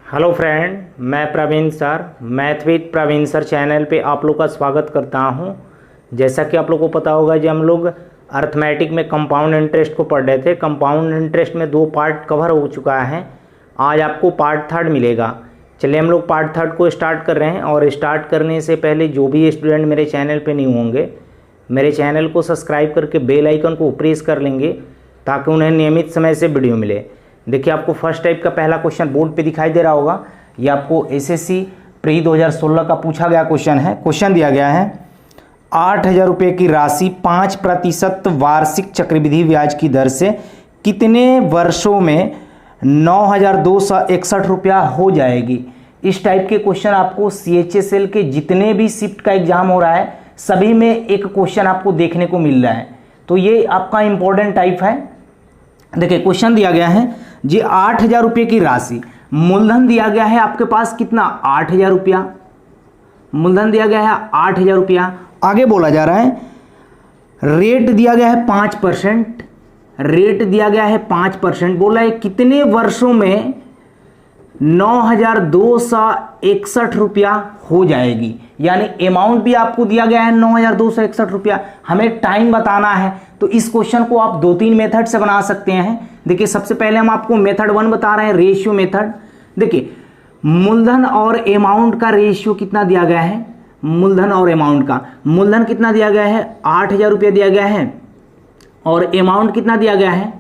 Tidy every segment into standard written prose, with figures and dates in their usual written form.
Hello friend, मैं Praveen sir math with Praveen sir channel पे आप लोग का स्वागत करता हूं। जैसा कि आप लोग को पता होगा जी हम लोग अर्थमेटिक में कंपाउंड इंटरेस्ट को पढ़ रहे थे। कंपाउंड इंटरेस्ट में 2 पार्ट कवर हो चुका है, आज आपको पार्ट 3 मिलेगा। चलिए हम लोग पार्ट 3 को स्टार्ट कर रहे हैं। और स्टार्ट करने से पहले जो भी स्टूडेंट मेरे चैनल पर न्यू होंगे मेरे चैनल को सब्सक्राइब करके बेल आइकन को प्रेस कर लेंगे ताकि उन्हें नियमित समय से वीडियो मिले। देखिए आपको फर्स्ट टाइप का पहला क्वेश्चन बोर्ड पे दिखाई दे रहा होगा। ये आपको एसएससी प्री 2016 का पूछा गया क्वेश्चन है। क्वेश्चन दिया गया है 8,000 रुपये की राशि 5% वार्षिक चक्रवृद्धि ब्याज की दर से कितने वर्षों में 9,261 रुपया हो जाएगी। इस टाइप के क्वेश्चन आपको CHSL के जितने भी शिफ्ट का एग्जाम हो रहा है सभी में एक क्वेश्चन आपको देखने को मिल रहा है। तो ये आपका इंपॉर्टेंट टाइप है। देखिए क्वेश्चन दिया गया है जी 8,000 रुपये की राशि, मूलधन दिया गया है आपके पास कितना 8,000 रुपया, मूलधन दिया गया है 8,000 रुपया। आगे बोला जा रहा है रेट दिया गया है 5%, रेट दिया गया है 5%। बोला है कितने वर्षों में 9,261 रुपया हो जाएगी, यानी अमाउंट भी आपको दिया गया है 9,261 रुपया। हमें टाइम बताना है तो इस क्वेश्चन को आप 2-3 मेथड से बना सकते हैं। देखिए सबसे पहले हम आपको मेथड 1 बता रहे हैं, रेशियो मेथड। देखिए मूलधन और अमाउंट का रेशियो कितना दिया गया है, मूलधन और अमाउंट का, मूलधन कितना दिया गया है 8,000 रुपया दिया गया है और अमाउंट कितना दिया गया है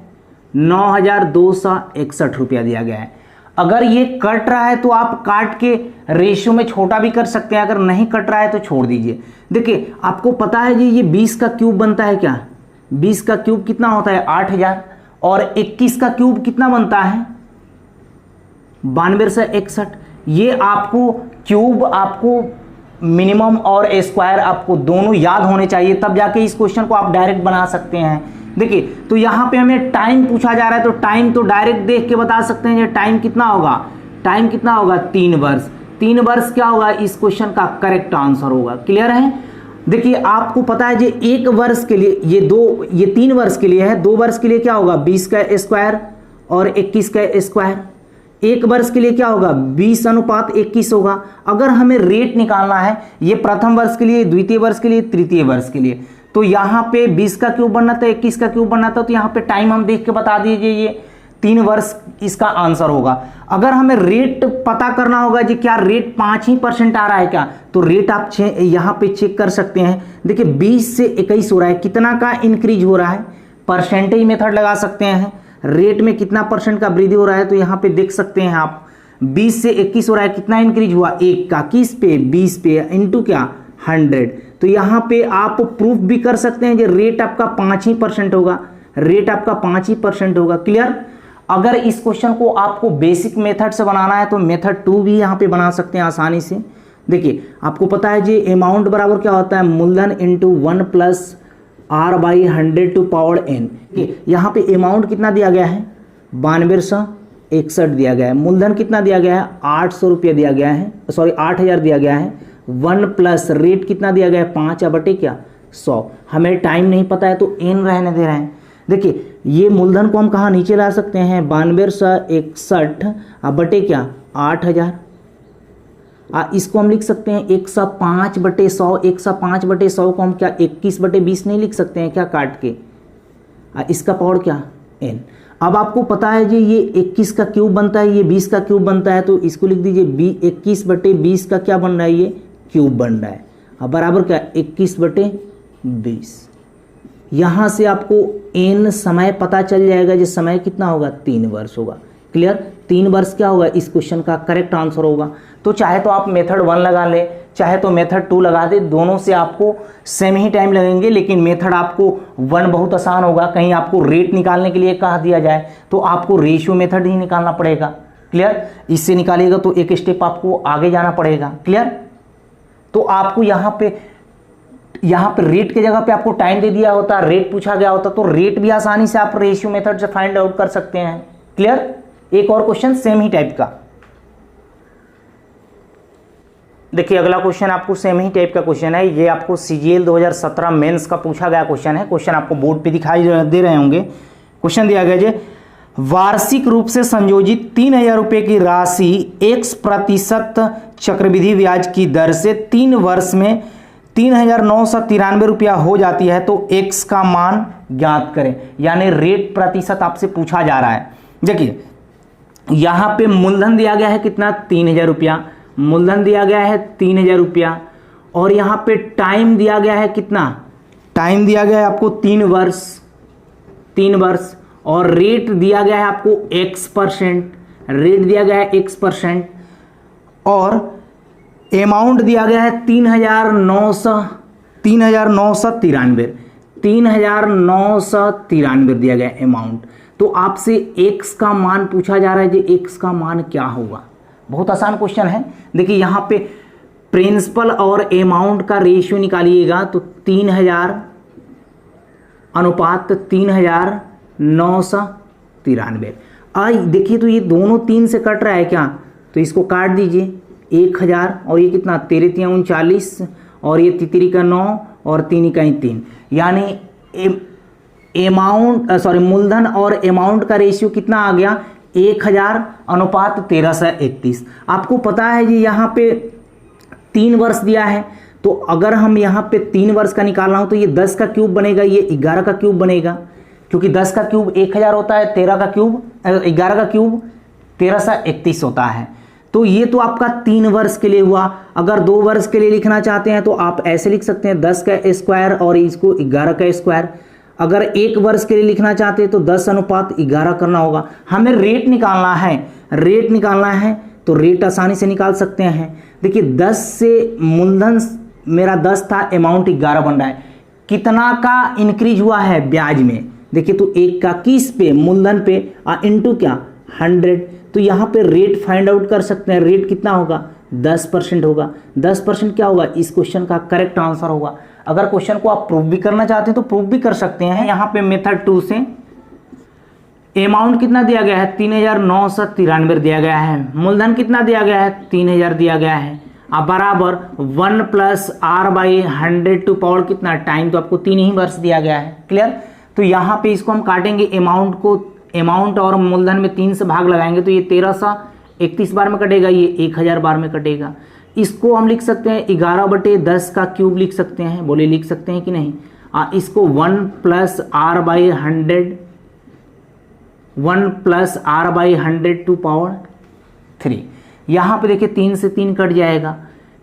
9,261 रुपया दिया गया है। अगर ये कट रहा है तो आप काट के रेशियो में छोटा भी कर सकते हैं, अगर नहीं कट रहा है तो छोड़ दीजिए। देखिए आपको पता है जी ये 20 का क्यूब बनता है क्या, 20 का क्यूब कितना होता है 8,000 और 21 का क्यूब कितना बनता है 9261। ये आपको क्यूब आपको मिनिमम और स्क्वायर आपको दोनों याद होने चाहिए, तब जाके इस क्वेश्चन को आप डायरेक्ट बना सकते हैं। देखिए तो यहाँ पे हमें टाइम पूछा जा रहा है तो टाइम तो डायरेक्ट देख के बता सकते हैं। टाइम कितना होगा, टाइम कितना होगा 3 वर्ष। 3 वर्ष क्या होगा इस क्वेश्चन का करेक्ट आंसर होगा। क्लियर है। देखिए आपको पता है जी 1 वर्ष के लिए ये 3 वर्ष के लिए है, 2 वर्ष के लिए क्या होगा 20 का स्क्वायर और 21 का स्क्वायर। 1 वर्ष के लिए क्या होगा 20:21 होगा। अगर हमें रेट निकालना है ये प्रथम वर्ष के लिए, द्वितीय वर्ष के लिए, तृतीय वर्ष के लिए, तो यहाँ पे 20 का क्यूब बनना था, 21 का क्यूब बनना था, तो यहाँ पे टाइम हम देख के बता दीजिए ये 3 वर्ष इसका आंसर होगा। अगर हमें रेट पता करना होगा जी क्या रेट 5% आ रहा है क्या, तो रेट आप यहाँ पे चेक कर सकते हैं। देखिए 20 से 21 हो रहा है, कितना का इंक्रीज हो रहा है, परसेंटेज मेथड लगा सकते हैं। रेट में कितना % का वृद्धि हो रहा है तो यहाँ पे देख सकते हैं आप 20 से 21 हो रहा है, कितना इंक्रीज हुआ 1 का, किस पे 20 पे इंटू क्या 100। तो यहाँ पे आप प्रूफ भी कर सकते हैं कि रेट आपका 5% होगा, रेट आपका 5% होगा। क्लियर। अगर इस क्वेश्चन को आपको बेसिक मेथड से बनाना है तो मेथड 2 भी यहाँ पे बना सकते हैं आसानी से। देखिए आपको पता है जी अमाउंट बराबर क्या होता है मूलधन into 1 + R/100 to power n। यहाँ पे अमाउंट कितना दिया गया है 9261 दिया गया है, मूलधन कितना दिया गया है 800 रुपया दिया गया है, सॉरी 8,000 दिया गया है, 1 प्लस रेट कितना दिया गया है 5/100। हमें टाइम नहीं पता है तो n रहने दे रहे हैं। देखिए ये मूलधन को हम कहाँ नीचे ला सकते हैं 9261/क्या 8,000। इसको हम लिख सकते हैं 105/100, 105/100 को हम क्या 21/20 नहीं लिख सकते हैं क्या काट के, इसका पावर क्या n। अब आपको पता है जी ये 21 का क्यूब बनता है, ये 20 का क्यूब बनता है, तो इसको लिख दीजिए 21/20 का क्या बन रहा है ये क्यूब बन रहा है। अब बराबर क्या 21/20। यहाँ से आपको n समय पता चल जाएगा, जो समय कितना होगा 3 वर्ष होगा। क्लियर। 3 वर्ष क्या होगा इस क्वेश्चन का करेक्ट आंसर होगा। तो चाहे तो आप मेथड 1 लगा ले, चाहे तो मेथड 2 लगा दे, दोनों से आपको सेम ही टाइम लगेंगे, लेकिन मेथड आपको 1 बहुत आसान होगा। कहीं आपको रेट निकालने के लिए कहा दिया जाए तो आपको रेशियो मेथड ही निकालना पड़ेगा। क्लियर। इससे निकालिएगा तो एक स्टेप आपको आगे जाना पड़ेगा। क्लियर। तो आपको यहाँ पे रेट के जगह पे आपको टाइम दे दिया होता, रेट पूछा गया होता, तो रेट भी आसानी से आप रेशियो मेथड से फाइंड आउट कर सकते हैं। क्लियर। एक और क्वेश्चन सेम ही टाइप का। देखिए अगला क्वेश्चन आपको सेम ही टाइप का क्वेश्चन है। ये आपको CGL 2017 मेंस का पूछा गया क्वेश्चन है। क्वेश्चन आपको बोर्ड पे दिखाई दे रहे होंगे। क्वेश्चन दिया गया जी वार्षिक रूप से संयोजित 3,000 रुपये की राशि x% चक्रवृद्धि ब्याज की दर से 3 वर्ष में 3,993 रुपया हो जाती है तो x का मान ज्ञात करें। यानी रेट प्रतिशत आपसे पूछा जा रहा है। देखिए यहां पे मूलधन दिया गया है कितना, 3,000 रुपया, मूलधन दिया गया है 3,000 रुपया, और यहां पे टाइम दिया गया है कितना, टाइम दिया गया है आपको 3 वर्ष, और रेट दिया गया है आपको x%, रेट दिया गया है x%, और अमाउंट दिया गया है 3,993 दिया गया है अमाउंट। तो आपसे x का मान पूछा जा रहा है जी, x का मान क्या होगा। बहुत आसान क्वेश्चन है। देखिए यहां पे प्रिंसिपल और अमाउंट का रेशियो निकालिएगा तो 3,000 अनुपात 3,993। आई देखिए तो ये दोनों 3 से कट रहा है क्या, तो इसको काट दीजिए 1,000, और ये कितना 3 × 39, और ये 3 का 9 और 3 का 3, यानी मूलधन और अमाउंट का रेशियो कितना आ गया 1,000 अनुपात 1331। आपको पता है जी यहाँ पे 3 वर्ष दिया है, तो अगर हम यहाँ पे 3 वर्ष का निकालना हो तो ये 10 का क्यूब बनेगा, ये 11 का क्यूब बनेगा, क्योंकि 10 का क्यूब 1,000 होता है, 11 का क्यूब 1331 होता है। तो ये तो आपका 3 वर्ष के लिए हुआ। अगर 2 वर्ष के लिए लिखना चाहते हैं तो आप ऐसे लिख सकते हैं 10 का स्क्वायर और इसको 11 का स्क्वायर। अगर 1 वर्ष के लिए लिखना चाहते हैं तो 10 अनुपात 11 करना होगा। हमें रेट निकालना है, तो रेट आसानी से निकाल सकते हैं। देखिए 10 से मूलधन मेरा 10 था, अमाउंट 11 बन रहा है, कितना का इंक्रीज हुआ है ब्याज में। देखिए तो 1 का किस पे, मूलधन पे, इनटू क्या 100। तो यहाँ पे रेट फाइंड आउट कर सकते हैं। रेट कितना होगा 10% होगा। 10% क्या होगा, इस क्वेश्चन का करेक्ट आंसर होगा। अगर क्वेश्चन को आप प्रूव भी करना चाहते हैं तो प्रूव भी कर सकते हैं। यहाँ पे मेथड 2 से अमाउंट कितना दिया गया है 3,993 दिया गया है, मूलधन कितना दिया गया है 3,000 दिया गया है, अब बराबर 1 + r/100 टू पावर कितना, टाइम तो आपको 3 ही वर्ष दिया गया है। क्लियर। तो यहाँ पे इसको हम काटेंगे, अमाउंट और मूलधन में 3 से भाग लगाएंगे तो ये 1331 बार में कटेगा, ये 1,000 बार में कटेगा। इसको हम लिख सकते हैं 11/10 का क्यूब लिख सकते हैं, बोले लिख सकते हैं कि नहीं। इसको 1 + r/100 टू पावर 3। यहाँ पे देखिए 3 से 3 कट जाएगा।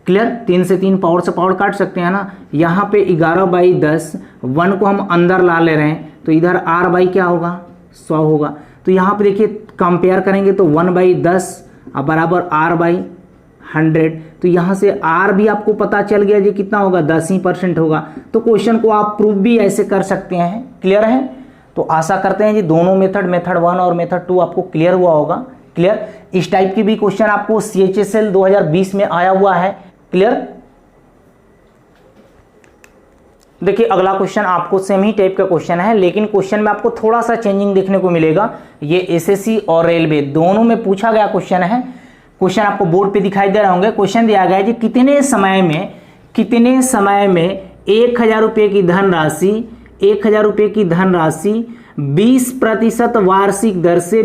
क्लियर। 3 से 3 पावर से पावर काट सकते हैं ना। यहाँ पे 11/10, 1 को हम अंदर ला ले रहे हैं तो इधर r/ क्या होगा 100 होगा। तो यहाँ पे देखिए कंपेयर करेंगे तो 1/10 बराबर r/100। तो यहाँ से r भी आपको पता चल गया जी कितना होगा 10% होगा। तो क्वेश्चन को आप प्रूव भी ऐसे कर सकते हैं। क्लियर है। तो आशा करते हैं जी दोनों मेथड 1 और मेथड 2 आपको क्लियर हुआ होगा। क्लियर। इस टाइप की भी क्वेश्चन आपको CHSL 2020 में आया हुआ है। क्लियर। देखिए अगला क्वेश्चन आपको सेम ही टाइप का क्वेश्चन है, लेकिन क्वेश्चन में आपको थोड़ा सा चेंजिंग देखने को मिलेगा। ये SSC और रेलवे दोनों में पूछा गया क्वेश्चन है। क्वेश्चन आपको बोर्ड पे दिखाई दे रहे होंगे। क्वेश्चन दिया गया है कि कितने समय में 1,000 रुपये की धनराशि 20% वार्षिक दर से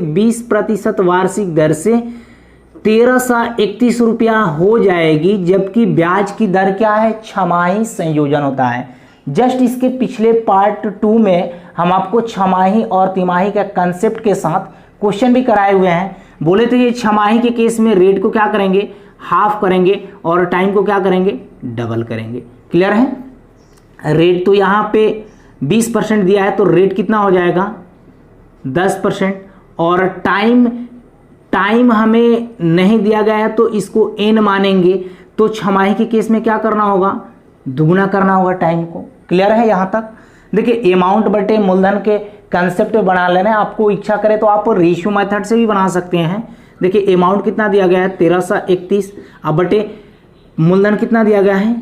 1331 रुपया हो जाएगी, जबकि ब्याज की दर क्या है, छमाही संयोजन होता है। जस्ट इसके पिछले पार्ट 2 में हम आपको छमाही और तिमाही का कंसेप्ट के साथ क्वेश्चन भी कराए हुए हैं। बोले तो ये छमाही के केस में रेट को क्या करेंगे, हाफ करेंगे, और टाइम को क्या करेंगे, डबल करेंगे। क्लियर है। रेट तो यहाँ पे 20% दिया है तो रेट कितना हो जाएगा 10%, और टाइम हमें नहीं दिया गया है तो इसको n मानेंगे। तो छमाही के केस में क्या करना होगा, दुगुना करना होगा टाइम को। क्लियर है यहाँ तक। देखिए अमाउंट बटे मूलधन के कंसेप्ट पे बना लेना है। आपको इच्छा करे तो आप रेशियो मेथड से भी बना सकते हैं। देखिए अमाउंट कितना दिया गया है 1331, अब बटे मूलधन कितना दिया गया है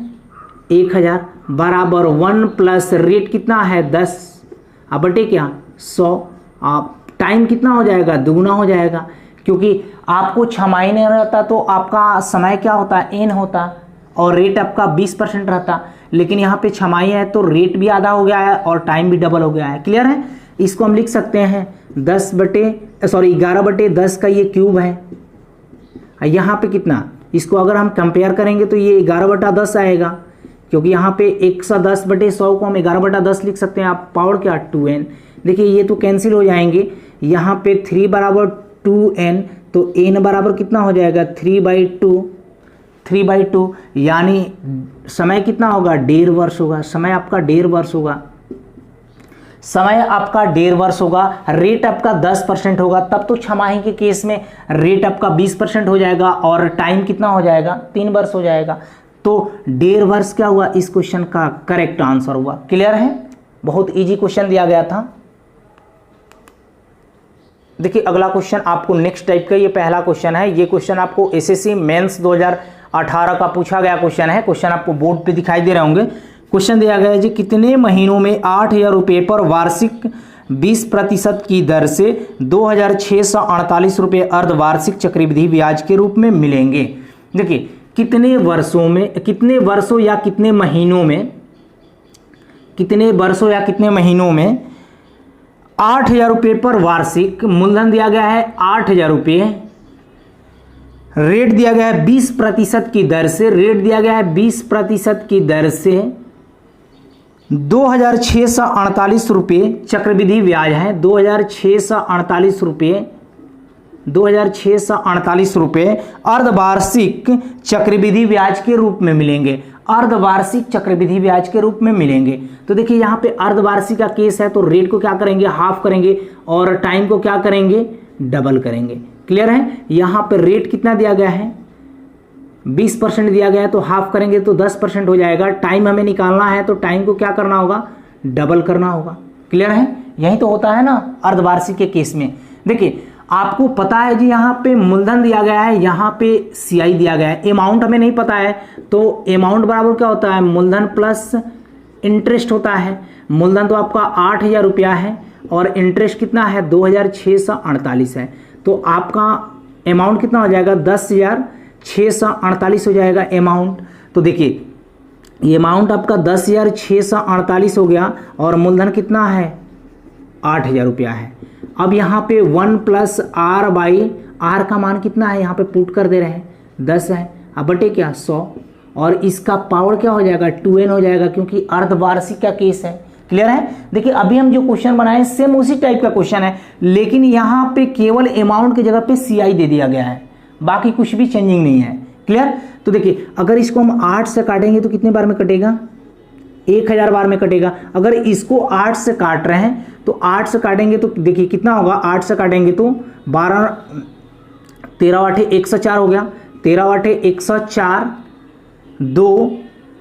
1,000 बराबर 1 + रेट कितना है 10, अब बटे क्या 100। आप टाइम कितना हो जाएगा, दुगुना हो जाएगा, क्योंकि आपको छमाही नहीं रहता तो आपका समय क्या होता है n होता, और रेट आपका 20% रहता। लेकिन यहाँ पे छमाही है तो रेट भी आधा हो गया है और टाइम भी डबल हो गया है। क्लियर है। इसको हम लिख सकते हैं 11/10 का ये क्यूब है। यहाँ पे कितना, इसको अगर हम कंपेयर करेंगे तो ये 11/10 आएगा, क्योंकि यहाँ पे 110/100 को हम 11/10 लिख सकते हैं। आप पावर क्या 2n, देखिए ये तो कैंसिल हो जाएंगे। यहाँ पे 3 बराबर 2n, तो n बराबर कितना हो जाएगा 3/2, यानी समय कितना होगा 1.5 वर्ष होगा। समय आपका 1.5 वर्ष होगा, समय आपका 1.5 वर्ष होगा। रेट आपका 10% होगा, तब तो छमाही के केस में रेट आपका 20% हो जाएगा और टाइम कितना हो जाएगा 3 वर्ष हो जाएगा। तो 1.5 वर्ष क्या हुआ, इस क्वेश्चन का करेक्ट आंसर हुआ। क्लियर है, बहुत इजी क्वेश्चन दिया गया था। देखिए अगला क्वेश्चन आपको नेक्स्ट टाइप का, ये पहला क्वेश्चन है। ये क्वेश्चन आपको एसएससी मेंस 2018 का पूछा गया क्वेश्चन है। क्वेश्चन आपको बोर्ड पे दिखाई दे रहे होंगे। क्वेश्चन दिया गया है जी, कितने महीनों में 8,000 रुपये पर वार्षिक 20% की दर से 2,648 रुपये अर्धवार्षिक चक्रवृद्धि ब्याज के रूप में मिलेंगे। देखिए कितने वर्षों में, कितने वर्षों या कितने महीनों में, कितने वर्षों या कितने महीनों में 8,000 रुपये पर वार्षिक मूलधन दिया गया है 8,000 रुपये, रेट दिया गया है 20% की दर से, रेट दिया गया है 20% की दर से 2,648 रुपये चक्रवृद्धि ब्याज है। 2,648 रुपये अर्धवार्षिक चक्रवृद्धि ब्याज के रूप में मिलेंगे, अर्धवार्षिक चक्रवृद्धि ब्याज के रूप में मिलेंगे। तो देखिए यहाँ पे अर्धवार्षिक का केस है, तो रेट को क्या करेंगे हाफ करेंगे और टाइम को क्या करेंगे डबल करेंगे। क्लियर है, यहाँ पे रेट कितना दिया गया है 20% दिया गया है, तो हाफ करेंगे तो 10% हो जाएगा। टाइम हमें निकालना है तो टाइम को क्या करना होगा डबल करना होगा। क्लियर है, यही तो होता है ना अर्धवार्षिक के केस में। देखिए आपको पता है जी, यहाँ पे मूलधन दिया गया है, यहाँ पे सीआई दिया गया है, अमाउंट हमें नहीं पता है, तो अमाउंट बराबर क्या होता है मूलधन प्लस इंटरेस्ट होता है। मूलधन तो आपका 8,000 रुपया है और इंटरेस्ट कितना है 2,648 है, तो आपका अमाउंट कितना हो जाएगा 10,648 हो जाएगा अमाउंट। तो देखिए ये अमाउंट आपका 10,648 हो गया और मूलधन कितना है 8,000 रुपया है। अब यहाँ पे 1 + r/r का मान कितना है यहाँ पे पुट कर दे रहे हैं 10 है, अब बटे क्या 100, और इसका पावर क्या हो जाएगा 2n हो जाएगा, क्योंकि अर्धवार्षिक का केस है। क्लियर है, देखिए अभी हम जो क्वेश्चन बनाए सेम उसी टाइप का क्वेश्चन है, लेकिन यहाँ पे केवल अमाउंट की जगह पे सीआई दे दिया गया है, बाकी कुछ भी चेंजिंग नहीं है। क्लियर, तो देखिए अगर इसको हम 8 से काटेंगे तो कितने बार में कटेगा 1,000 बार में कटेगा। अगर इसको 8 से काट रहे हैं तो 8 से काटेंगे तो देखिए कितना होगा, 8 से काटेंगे तो 12 13 वाटे 104 हो गया, 13 वाटे 104 2,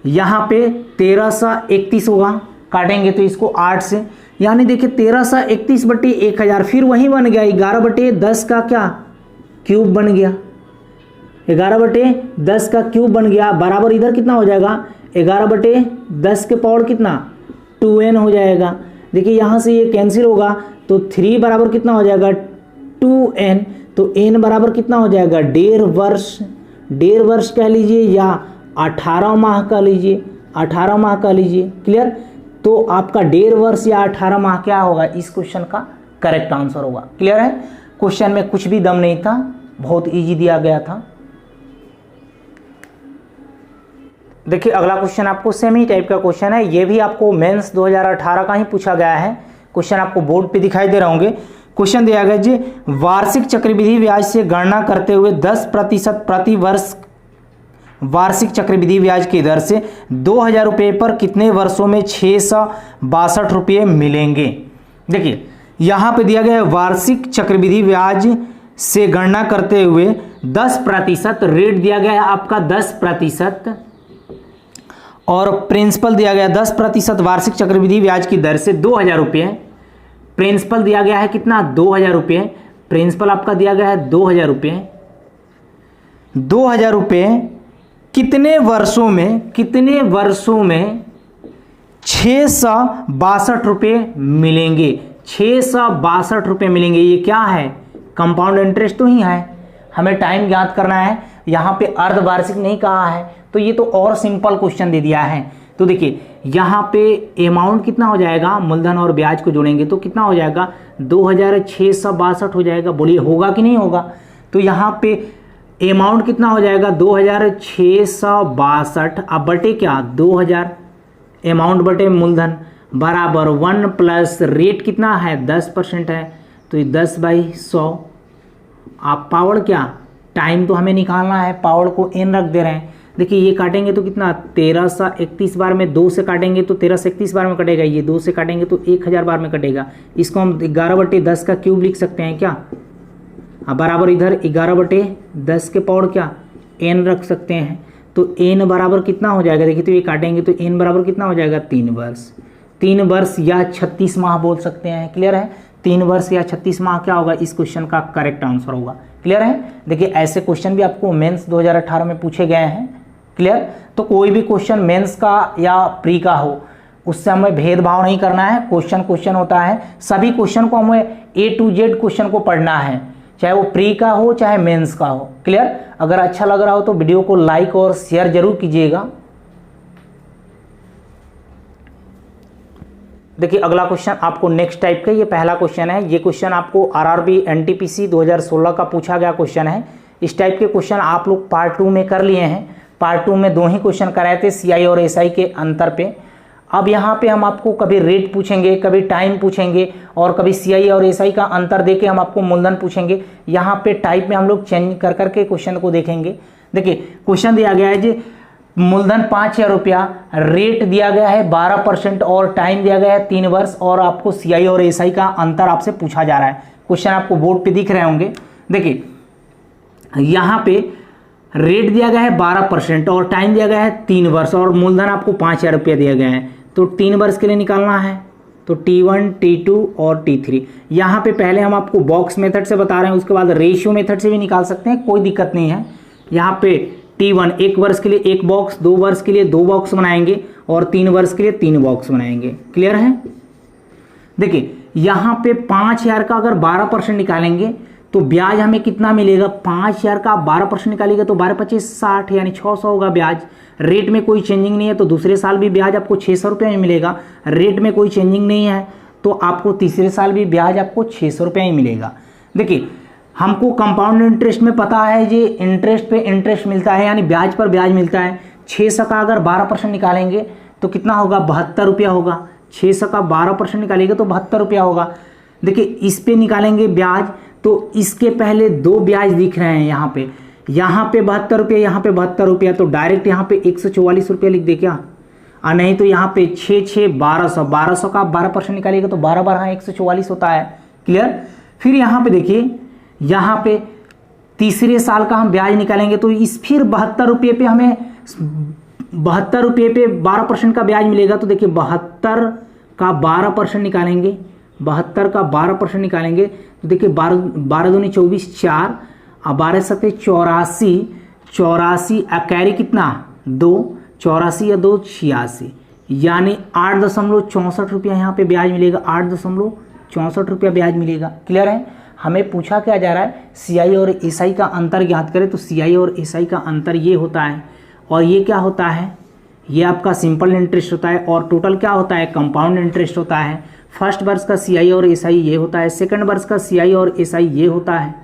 यहाँ पे 1331 होगा, काटेंगे तो इसको 8 से, यानी देखिए 1331/1000 फिर वही बन गया 11/10 का क्या क्यूब बन गया, 11/10 का क्यूब बन गया, बराबर इधर कितना हो जाएगा 11/10 के पावर कितना 2n हो जाएगा। देखिए यहाँ से ये कैंसिल होगा तो 3 बराबर कितना हो जाएगा 2n, तो n बराबर कितना हो जाएगा 1.5 वर्ष, 1.5 वर्ष कह लीजिए या 18 माह कह लीजिए, 18 माह कह लीजिए। क्लियर, तो आपका 1.5 वर्ष या 18 माह क्या होगा इस क्वेश्चन का करेक्ट आंसर होगा। क्लियर है, क्वेश्चन में कुछ भी दम नहीं था, बहुत इजी दिया गया था। देखिए अगला क्वेश्चन आपको सेम ही टाइप का क्वेश्चन है, ये भी आपको मेंस 2018 का ही पूछा गया है। क्वेश्चन आपको बोर्ड पे दिखाई दे रहे होंगे। क्वेश्चन दिया गया जी, वार्षिक चक्रवृद्धि ब्याज से गणना करते हुए 10% प्रति वर्ष वार्षिक चक्रवृद्धि ब्याज की दर से 2,000 रुपये पर कितने वर्षों में 662 रुपये मिलेंगे। देखिए यहाँ पे दिया गया है वार्षिक चक्रवृद्धि ब्याज से गणना करते हुए 10%, रेट दिया गया है आपका 10% और प्रिंसिपल दिया गया 10% वार्षिक चक्रवृद्धि ब्याज की दर से 2,000 रुपये। प्रिंसिपल दिया गया है कितना 2,000 रुपये, प्रिंसिपल आपका दिया गया है 2,000 रुपये। 2,000 रुपये कितने वर्षों में 662 रुपये मिलेंगे, 662 रुपये मिलेंगे। ये क्या है कंपाउंड इंटरेस्ट तो ही है, हमें टाइम ज्ञात करना है, यहाँ पे अर्धवार्षिक नहीं कहा है, तो ये तो और सिंपल क्वेश्चन दे दिया है। तो देखिए यहाँ पे अमाउंट कितना हो जाएगा, मूलधन और ब्याज को जोड़ेंगे तो कितना हो जाएगा 2662 हो जाएगा। बोलिए होगा कि नहीं होगा। तो यहाँ पे अमाउंट कितना हो जाएगा 2662 अब बटे क्या 2000 अमाउंट बटे मूलधन बराबर 1 प्लस रेट कितना है 10% है तो ये 10/100। आप पावर क्या टाइम तो हमें निकालना है, पावर को n रख दे रहे हैं। देखिए ये काटेंगे तो कितना 1331 बार में 2 से काटेंगे तो 1331 बार में कटेगा, ये 2 से काटेंगे तो 1000 बार में कटेगा। इसको हम 11/10 का क्यूब लिख सकते हैं क्या। अब बराबर इधर 11/10 के पावर क्या n रख सकते हैं तो n बराबर कितना हो जाएगा। देखिए तो ये काटेंगे तो n बराबर कितना हो जाएगा 3 वर्ष। 3 वर्ष या 36 माह बोल सकते हैं। क्लियर है, 3 वर्ष या 36 माह क्या होगा इस क्वेश्चन का करेक्ट आंसर होगा। क्लियर है। देखिए ऐसे क्वेश्चन भी आपको मेंस 2018 में पूछे गए हैं। क्लियर। तो कोई भी क्वेश्चन मेंस का या प्री का हो उससे हमें भेदभाव नहीं करना है। क्वेश्चन होता है, सभी क्वेश्चन को हमें A to Z क्वेश्चन को पढ़ना है, चाहे वो प्री का हो चाहे मेंस का हो। क्लियर। अगर अच्छा लग रहा हो तो वीडियो को लाइक और शेयर जरूर कीजिएगा। देखिए अगला क्वेश्चन आपको नेक्स्ट टाइप का, ये पहला क्वेश्चन है। ये क्वेश्चन आपको RRB NTPC 2016 का पूछा गया क्वेश्चन है। इस टाइप के क्वेश्चन आप लोग पार्ट 2 में कर लिए हैं। पार्ट 2 में 2 ही क्वेश्चन कराए थे CI और SI के अंतर पे। अब यहाँ पे हम आपको कभी रेट पूछेंगे, कभी टाइम पूछेंगे और कभी CI और SI का अंतर देके हम आपको मूलधन पूछेंगे। यहाँ पे टाइप में हम लोग चेंज कर करके क्वेश्चन को देखेंगे। देखिए क्वेश्चन दिया गया है जी मूलधन 5000 रुपया, रेट दिया गया है 12% और टाइम दिया गया है 3 वर्ष और आपको CI और SI का अंतर आपसे पूछा जा रहा है। क्वेश्चन आपको बोर्ड पे दिख रहे होंगे। देखिए यहाँ पे रेट दिया गया है 12% और टाइम दिया गया है 3 वर्ष और मूलधन आपको 5000 रुपया दिया गया है। तो 3 वर्ष के लिए निकालना है तो T1 T2 और T3। यहाँ पे पहले हम आपको बॉक्स मेथड से बता रहे हैं, उसके बाद रेशियो मेथड से भी निकाल सकते हैं, कोई दिक्कत नहीं है। यहाँ पे T1 1 वर्ष के लिए 1 बॉक्स, 2 वर्ष के लिए 2 बॉक्स बनाएंगे और 3 वर्ष के लिए 3 बॉक्स बनाएंगे। क्लियर है। देखिए यहाँ पे 5000 का अगर 12% निकालेंगे तो ब्याज हमें कितना मिलेगा। 5000 का 12% निकालेगा तो 12×25 60 यानी 600 होगा ब्याज। रेट में कोई चेंजिंग नहीं है तो दूसरे साल भी ब्याज आपको 600 रुपये में मिलेगा। रेट में कोई चेंजिंग नहीं है तो आपको तीसरे साल भी ब्याज आपको 600 रुपये ही मिलेगा। देखिए हमको कंपाउंड इंटरेस्ट में पता है जी इंटरेस्ट पे इंटरेस्ट मिलता है यानी ब्याज पर ब्याज मिलता है। 600 का अगर 12% निकालेंगे तो कितना होगा 72 रुपया होगा। 600 का 12% निकालेंगे तो 72 रुपया होगा। देखिए इस पे निकालेंगे ब्याज तो इसके पहले 2 ब्याज दिख रहे हैं यहाँ पे 72 रुपये, यहाँ पे 72 रुपया, तो डायरेक्ट यहाँ पे 144 रुपया लिख दे क्या। नहीं तो यहाँ पे 1200 का 12% निकालिएगा तो 12 144 होता है। क्लियर। फिर यहाँ पे देखिए यहाँ पे तीसरे साल का हम ब्याज निकालेंगे तो इस फिर 72 रुपये पे हमें 72 रुपये पे 12% का ब्याज मिलेगा। तो देखिए 72 का 12% निकालेंगे, 72 का 12% निकालेंगे तो देखिए 12 दूनी 24 4 और 12 सत्ते 84, 84 कैरी कितना 2, 84 या 2 86 यानी 8.64 रुपया यहाँ पे ब्याज मिलेगा। 8.64 रुपया ब्याज मिलेगा। क्लियर है। हमें पूछा क्या जा रहा है CI और SI का अंतर ज्ञात करें तो CI और SI का अंतर ये होता है और ये क्या होता है, ये आपका सिंपल इंटरेस्ट होता है और टोटल क्या होता है कंपाउंड इंटरेस्ट होता है। फर्स्ट वर्ष का CI और SI ये होता है, सेकंड वर्ष का CI और SI ये होता है।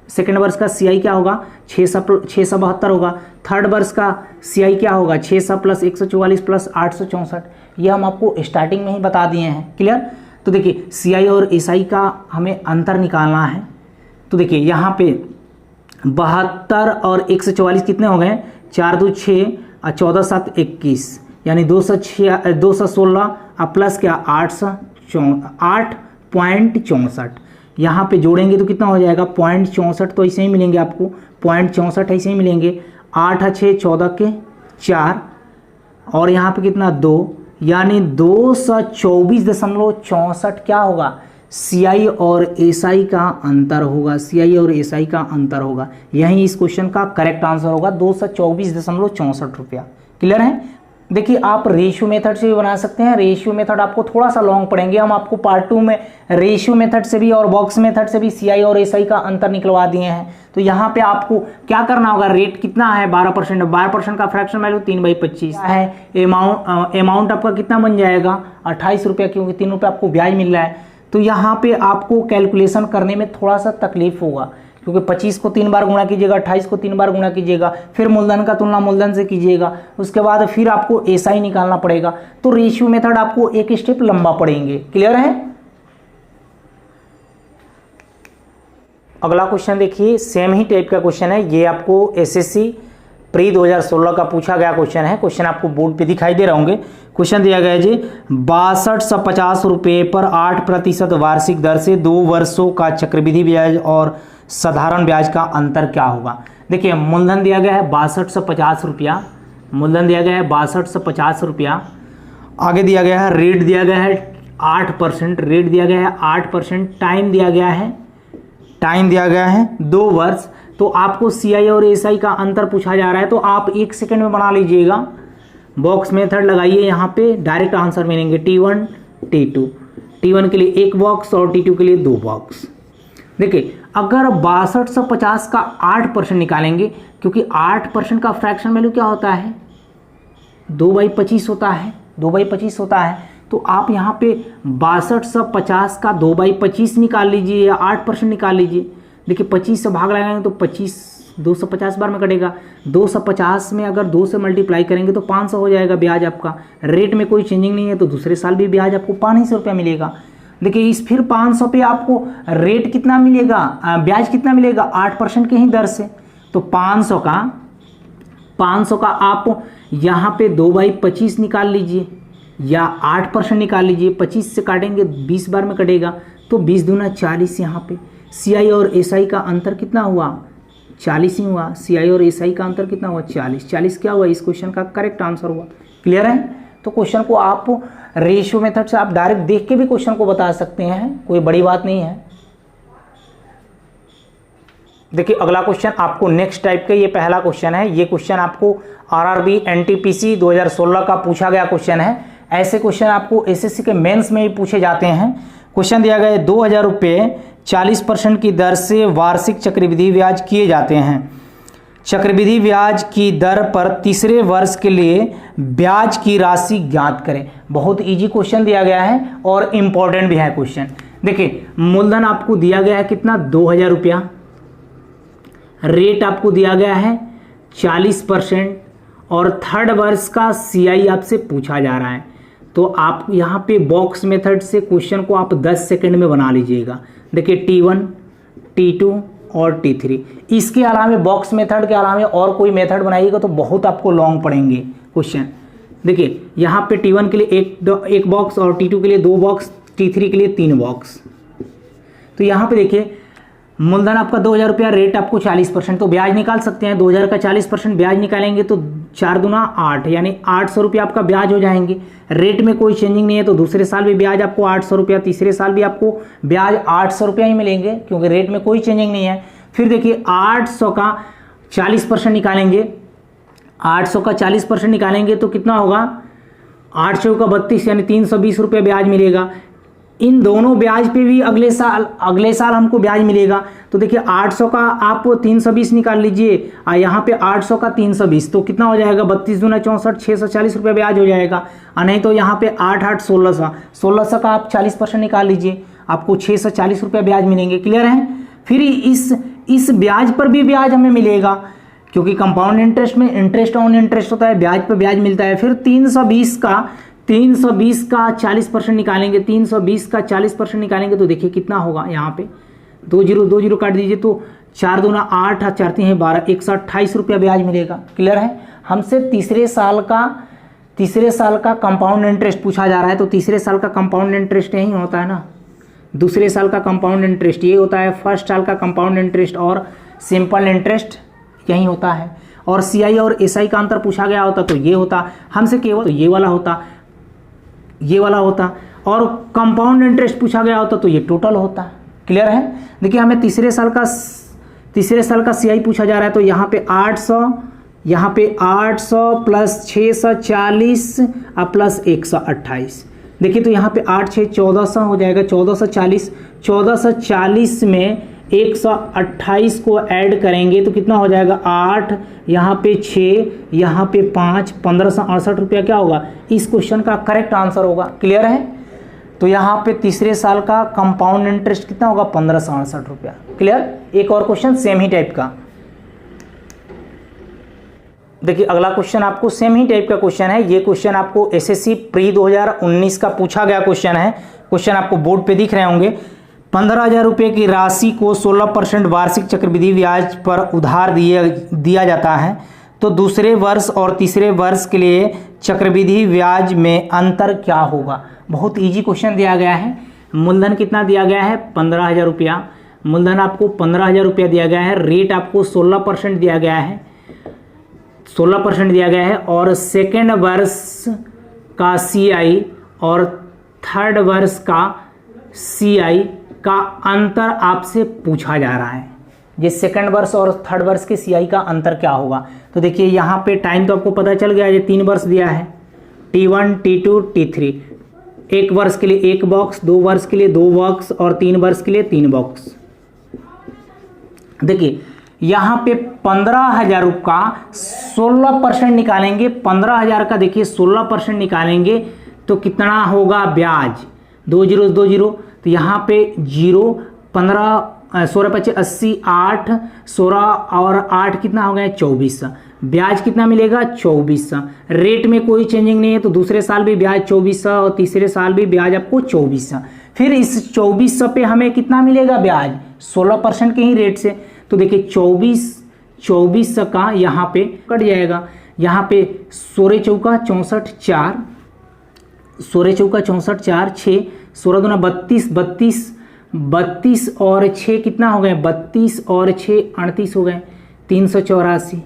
सेकंड वर्ष का CI क्या होगा 672 होगा। थर्ड वर्ष का CI क्या होगा 600 प्लस 144 प्लस 864। ये हम आपको स्टार्टिंग में ही बता दिए हैं। क्लियर। तो देखिए CI और SI का हमें अंतर निकालना है तो देखिए यहाँ पे 72 और 144 कितने हो गए 4 2 6 और 14 7 21 यानी 216 और प्लस क्या 8.64। यहाँ पे जोड़ेंगे तो कितना हो जाएगा 0.64 तो ऐसे ही मिलेंगे आपको 0.64 ऐसे ही मिलेंगे। 8 6 14 के 4 और यहाँ पे कितना 2 यानी 224.64 क्या होगा CI और SI का अंतर होगा। CI और SI का अंतर होगा। यही इस क्वेश्चन का करेक्ट आंसर होगा 224.64 रुपया। क्लियर है। देखिए आप रेशियो मेथड से भी बना सकते हैं। रेशियो मेथड आपको थोड़ा सा लॉन्ग पड़ेंगे, हम आपको पार्ट 2 में रेशियो मेथड से भी और बॉक्स मेथड से भी सीआई और एसआई का अंतर निकलवा दिए हैं। तो यहाँ पे आपको क्या करना होगा, रेट कितना है 12%, 12% का फ्रैक्शन वैल्यू 3/25 है। अमाउंट आपका कितना बन जाएगा 28 रुपया, क्योंकि 3 रुपये आपको ब्याज मिल रहा है। तो यहाँ पे आपको कैलकुलेशन करने में थोड़ा सा तकलीफ होगा, क्योंकि 25 को 3 बार गुणा कीजिएगा, 28 को 3 बार गुणा कीजिएगा, फिर मूलधन का तुलना मूलधन से कीजिएगा, उसके बाद फिर आपको एसआई निकालना पड़ेगा। तो रेशियो मेथड आपको एक स्टेप लंबा पड़ेंगे। क्लियर है? अगला क्वेश्चन देखिए, सेम ही टाइप का क्वेश्चन है। ये आपको एसएससी प्री 2016 का पूछा गया क्वेश्चन है। क्वेश्चन आपको बोर्ड पे दिखाई दे रहे होंगे। क्वेश्चन दिया गया है जी, 6250 रुपये पर 8% वार्षिक दर से 2 वर्षों का चक्रवृद्धि ब्याज और साधारण ब्याज का अंतर क्या होगा। देखिए मूलधन दिया गया है 6250 रुपया, मूलधन दिया गया है 6250 रुपया। आगे दिया गया है रेट दिया गया है 8%, रेट दिया गया है 8%। टाइम दिया गया है, टाइम दिया गया है 2 वर्ष। तो आपको सीआई और एसआई का अंतर पूछा जा रहा है, तो आप 1 सेकंड में बना लीजिएगा। बॉक्स मेथड लगाइए, यहाँ पे डायरेक्ट आंसर मिलेंगे T1 T2। T1 के लिए 1 बॉक्स और T2 के लिए 2 बॉक्स। देखिए अगर 6250 का 8% निकालेंगे, क्योंकि 8% का फ्रैक्शन वैल्यू क्या होता है 2/25 होता है, 2/25 होता है। तो आप यहाँ पे 6250 का 2/25 निकाल लीजिए या 8% निकाल लीजिए। देखिए 25 से भाग लगाएंगे तो 25 250 बार में कटेगा। 250 में अगर 2 से मल्टीप्लाई करेंगे तो 500 हो जाएगा ब्याज आपका। रेट में कोई चेंजिंग नहीं है, तो दूसरे साल भी ब्याज आपको 500 रुपया मिलेगा। देखिए इस फिर 500 पे आपको रेट कितना मिलेगा, ब्याज कितना मिलेगा 8% की ही दर से। तो 500 का आप यहाँ पे 2/25 निकाल लीजिए या 8% निकाल लीजिए। 25 से काटेंगे 20 बार में कटेगा, तो 20 दूना 40। यहाँ पे सीआई और एसआई का अंतर कितना हुआ 40 ही हुआ। सीआई और एसआई का अंतर कितना हुआ 40। 40 क्या हुआ, इस क्वेश्चन का करेक्ट आंसर हुआ। क्लियर है? तो क्वेश्चन को आप रेशियो मेथड से आप डायरेक्ट देख के भी क्वेश्चन को बता सकते हैं, कोई बड़ी बात नहीं है। देखिए अगला क्वेश्चन आपको नेक्स्ट टाइप का, ये पहला क्वेश्चन है। ये क्वेश्चन आपको आरआरबी एनटीपीसी 2016 का पूछा गया क्वेश्चन है। ऐसे क्वेश्चन आपको एसएससी के मेंस में भी पूछे जाते हैं। क्वेश्चन दिया गया है 2000 रुपये 40% की दर से वार्षिक चक्रवृद्धि ब्याज किए जाते हैं। चक्रवृद्धि ब्याज की दर पर तीसरे वर्ष के लिए ब्याज की राशि ज्ञात करें। बहुत इजी क्वेश्चन दिया गया है और इम्पोर्टेंट भी है क्वेश्चन। देखिए मूलधन आपको दिया गया है कितना 2000 रुपया, रेट आपको दिया गया है 40% और थर्ड वर्ष का सीआई आपसे पूछा जा रहा है। तो आप यहाँ पे बॉक्स मेथड से क्वेश्चन को आप 10 सेकंड में बना लीजिएगा। देखिए T1 T2 और T3। इसके अलावा बॉक्स मेथड के अलावा और कोई मेथड बनाइएगा तो बहुत आपको लॉन्ग पड़ेंगे क्वेश्चन। देखिए यहाँ पे T1 के लिए एक बॉक्स और T2 के लिए 2 बॉक्स, T3 के लिए 3 बॉक्स। तो यहाँ पे देखिए मूलधन आपका 2000 रुपया, रेट आपको 40%, तो ब्याज निकाल सकते हैं। 2000 का 40% ब्याज निकालेंगे तो 4 दूना 8, यानी 800 रुपया आपका ब्याज हो जाएंगे। रेट में कोई चेंजिंग नहीं है, तो दूसरे साल भी ब्याज आपको 800 रुपया, तीसरे साल भी आपको ब्याज 800 रुपया ही मिलेंगे, क्योंकि रेट में कोई चेंजिंग नहीं है। फिर देखिए 800 का 40% निकालेंगे, 800 का 40% निकालेंगे तो कितना होगा 800 का 32, यानी 320 रुपये ब्याज मिलेगा। इन दोनों ब्याज पे भी अगले साल हमको ब्याज मिलेगा। तो देखिए 800 का आप 320 निकाल लीजिए और यहाँ पे 800 का 320, तो कितना हो जाएगा 32 दूना 64, 640 रुपये ब्याज हो जाएगा। और नहीं तो यहाँ पे 8 8 1600 का आप 40% निकाल लीजिए, आपको 640 रुपये ब्याज मिलेंगे। क्लियर है? फिर इस ब्याज पर भी ब्याज हमें मिलेगा, क्योंकि कंपाउंड इंटरेस्ट में इंटरेस्ट ऑन इंटरेस्ट होता है, ब्याज पर ब्याज मिलता है। फिर 320 का 40% निकालेंगे, 320 का 40% निकालेंगे तो देखिए कितना होगा, यहाँ पे 2 0 काट दीजिए तो 4 दूना 8 4 3 12, 128 रुपया ब्याज मिलेगा। क्लियर है? हमसे तीसरे साल का कंपाउंड इंटरेस्ट पूछा जा रहा है, तो तीसरे साल का कंपाउंड इंटरेस्ट यही होता है ना, दूसरे साल का कंपाउंड इंटरेस्ट ये होता है, फर्स्ट साल का कंपाउंड इंटरेस्ट और सिंपल इंटरेस्ट यही होता है। और सीआई और एसआई का अंतर पूछा गया होता तो ये होता, हमसे केवल तो ये वाला होता और कंपाउंड इंटरेस्ट पूछा गया होता तो ये टोटल होता। क्लियर है? देखिए हमें तीसरे साल का सीआई पूछा जा रहा है, तो यहाँ पे 800, यहाँ पे 800 प्लस 640 प्लस 128। देखिए तो यहाँ पे 8 6 1400 हो जाएगा, 1440। 1440 में 128 को ऐड करेंगे तो कितना हो जाएगा 8, यहाँ पे 6, यहाँ पे 5, 1568 रुपया क्या होगा, इस क्वेश्चन का करेक्ट आंसर होगा। क्लियर है? तो यहाँ पे तीसरे साल का कंपाउंड इंटरेस्ट कितना होगा 1568 रुपया। क्लियर? एक और क्वेश्चन सेम ही टाइप का, देखिए अगला क्वेश्चन आपको सेम ही टाइप का क्वेश्चन है। ये क्वेश्चन आपको एसएससी प्री 2019 का पूछा गया क्वेश्चन है। क्वेश्चन आपको बोर्ड पे दिख रहे होंगे। 15,000 रुपये की राशि को 16% वार्षिक चक्रवृद्धि ब्याज पर उधार दिया जाता है, तो दूसरे वर्ष और तीसरे वर्ष के लिए चक्रवृद्धि ब्याज में अंतर क्या होगा। बहुत इजी क्वेश्चन दिया गया है। मूलधन कितना दिया गया है 15,000 रुपया, मूलधन आपको 15,000 रुपया दिया गया है, रेट आपको 16% दिया गया है, 16% दिया गया है, और सेकेंड वर्ष का सीआई और थर्ड वर्ष का सीआई का अंतर आपसे पूछा जा रहा है। ये सेकेंड वर्ष और थर्ड वर्ष के सीआई का अंतर क्या होगा। तो देखिए यहाँ पे टाइम तो आपको पता चल गया, ये 3 वर्ष दिया है, T1 T2 T3। 1 वर्ष के लिए 1 बॉक्स, 2 वर्ष के लिए 2 बॉक्स और 3 वर्ष के लिए 3 बॉक्स। देखिए यहाँ पे 15,000 का 16% निकालेंगे, 15,000 का देखिए 16% निकालेंगे तो कितना होगा ब्याज, 2 0 2 0, तो यहाँ पे 0 15 16 25 80 8 16 और 8 कितना हो गया 24। ब्याज कितना मिलेगा 24। रेट में कोई चेंजिंग नहीं है, तो दूसरे साल भी ब्याज 24 और तीसरे साल भी ब्याज आपको 24। फिर इस 24 पे हमें कितना मिलेगा ब्याज 16% के ही रेट से। तो देखिए 24 का यहाँ पे कट जाएगा, यहाँ पे 16 चौका 64 4, 16 चौका 64 4 6, 16 दूना 32 32 32 और 6 कितना हो गए 32 और 6 38 हो गए 384।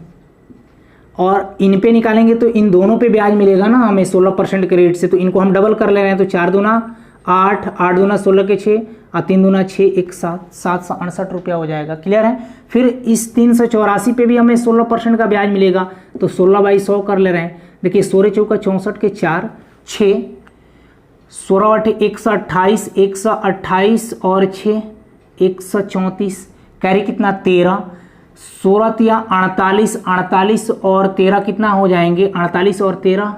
और इन पे निकालेंगे तो इन दोनों पे ब्याज मिलेगा ना हमें 16% के रेट से, तो इनको हम डबल कर ले रहे हैं। तो 4 दूना 8, 8 दूना 16 के 6 और 3 दूना 6 1 7, 768 रुपया हो जाएगा। क्लियर है? फिर इस 384 पे भी हमें 16% का ब्याज मिलेगा, तो 16/100 कर ले रहे हैं। देखिए 16 चौका 64 के 4 6, 16 8 128, 128 और 6 134, कैरी कितना 13, 16 तिया 48, 48 और 13 कितना हो जाएंगे 48 और 13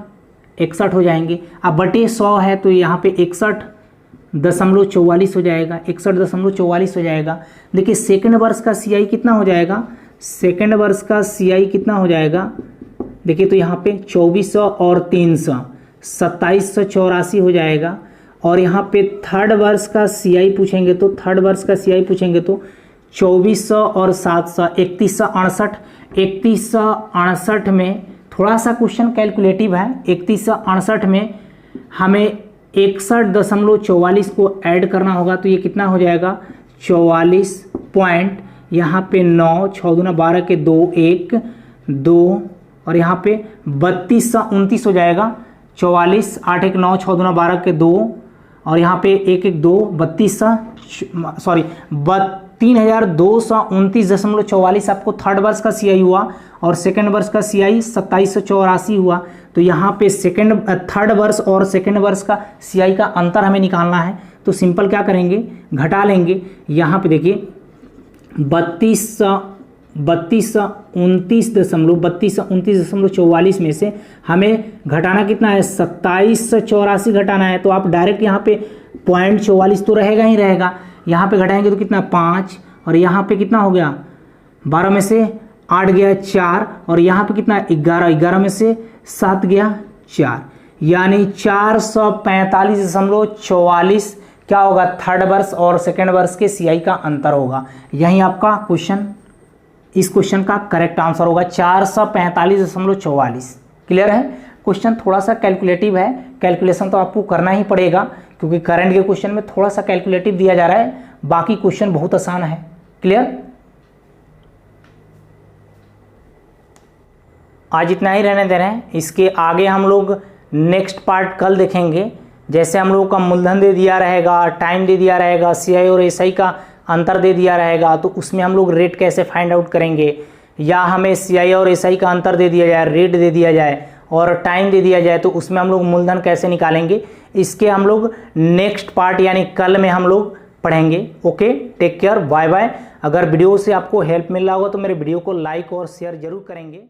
61 हो जाएंगे। अब बटे 100 है तो यहाँ पे 61.44 हो जाएगा, 61.44 हो जाएगा। देखिए सेकेंड वर्ष का सीआई कितना हो जाएगा, सेकेंड वर्ष का सीआई कितना हो जाएगा, देखिए तो यहाँ पे 2400 और 300 2784 हो जाएगा। और यहाँ पे थर्ड वर्ष का सीआई पूछेंगे तो थर्ड वर्ष का सीआई पूछेंगे तो 2400 और 700 3168। 3168 में थोड़ा सा क्वेश्चन कैलकुलेटिव है। 3168 में हमें 61.44 को ऐड करना होगा, तो ये कितना हो जाएगा 44 पॉइंट, यहाँ पे 9 6 दूना 12 के 2 1 2 और यहाँ पे 3229 हो जाएगा। 44 8 1 9 6 दूना 12 के 2 और यहाँ पे 1 1 2 3229.44 आपको थर्ड वर्ष का सीआई हुआ और सेकेंड वर्ष का सीआई 2784 हुआ। तो यहाँ पे थर्ड वर्ष और सेकेंड वर्ष का सीआई का अंतर हमें निकालना है, तो सिंपल क्या करेंगे घटा लेंगे। यहाँ पे देखिए 3229.44 में से हमें घटाना कितना है 2784 घटाना है। तो आप डायरेक्ट यहाँ पे 0.44 तो रहेगा ही रहेगा, यहाँ पे घटाएंगे तो कितना 5 और यहाँ पे कितना हो गया 12 में से 8 गया 4 और यहाँ पे कितना 11 में से 7 गया 4, यानी 445.44 क्या होगा थर्ड वर्ष और सेकेंड वर्ष के सीआई का अंतर होगा। यही आपका क्वेश्चन, इस क्वेश्चन का करेक्ट आंसर होगा 445.44। क्लियर है? क्वेश्चन थोड़ा सा कैलकुलेटिव है, कैलकुलेशन तो आपको करना ही पड़ेगा क्योंकि करंट के क्वेश्चन में थोड़ा सा कैलकुलेटिव दिया जा रहा है, बाकी क्वेश्चन बहुत आसान है। क्लियर? आज इतना ही रहने दे रहे हैं, इसके आगे हम लोग नेक्स्ट पार्ट कल देखेंगे। जैसे हम लोगों का मूलधन दे दिया रहेगा, टाइम दे दिया रहेगा, सीआई और एसआई का अंतर दे दिया रहेगा, तो उसमें हम लोग रेट कैसे फाइंड आउट करेंगे, या हमें CI और SI का अंतर दे दिया जाए, रेट दे दिया जाए और टाइम दे दिया जाए, तो उसमें हम लोग मूलधन कैसे निकालेंगे, इसके हम लोग नेक्स्ट पार्ट यानी कल में हम लोग पढ़ेंगे। Okay, take care, bye bye. अगर वीडियो से आपको हेल्प मिल रहा होगा तो मेरे वीडियो को लाइक और शेयर जरूर करेंगे।